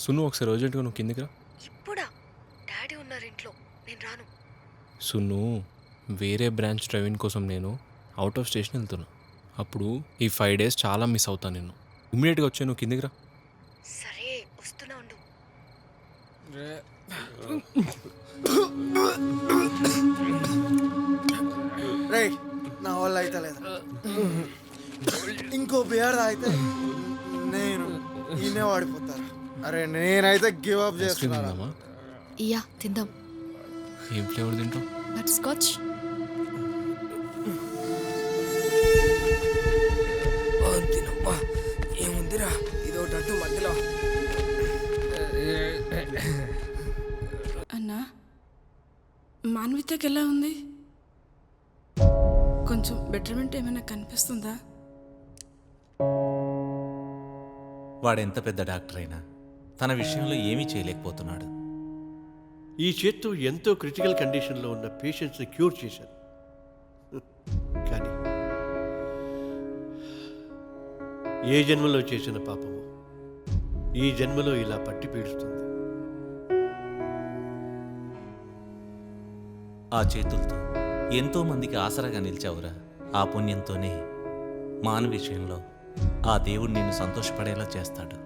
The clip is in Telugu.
సున్ను ఒకసారి అర్జెంట్గా నువ్వు కిందికి రా. ఇప్పుడా? డాడీ ఉన్నారు ఇంట్లో, నేను రాను. సున్ను, వేరే బ్రాంచ్ డ్రైవింగ్ కోసం నేను అవుట్ ఆఫ్ స్టేషన్ వెళ్తున్నా. అప్పుడు ఈ 5 days చాలా మిస్ అవుతాను నేను. ఇమ్మీడియట్గా వచ్చే నువ్వు కిందికి రా. సరే వస్తున్నా ఉండు. రే నా వల్ల అయితే లేదా, ఇంకో బియర్ తాగితే నేను ఈయనే వాడిపోతారా. అరే నేనైతే గివ్ అప్ ఐస్ క్రీమ్ చేస్తున్నా. తిందామా? ఇయ్యా తిందాం. ఏం ఫ్లేవర్ తింటావు? Butter scotch. ఏముందిరా ఇదోటట్టు మధ్యలో. అన్నా, మాన్వితకి ఎలా ఉంది? కొంచెం బెటర్మెంట్ ఏమైనా కనిపిస్తుందా? వాడెంత పెద్ద డాక్టర్ అయినా తన విషయంలో ఏమీ చేయలేకపోతున్నాడు. ఈ చేత్తో ఎంతో క్రిటికల్ కండిషన్లో ఉన్న పేషెంట్స్ని క్యూర్ చేశాను. కానీ ఏ జన్మలో చేసిన పాపము ఈ జన్మలో ఇలా పట్టి పీడుస్తుంది. ఆ చేతులతో ఎంతో మందికి ఆసరాగా నిలిచావురా. ఆ పుణ్యంతోనే మానవ విషయంలో ఆ దేవుడు నిన్ను సంతోషపడేలా చేస్తాడు.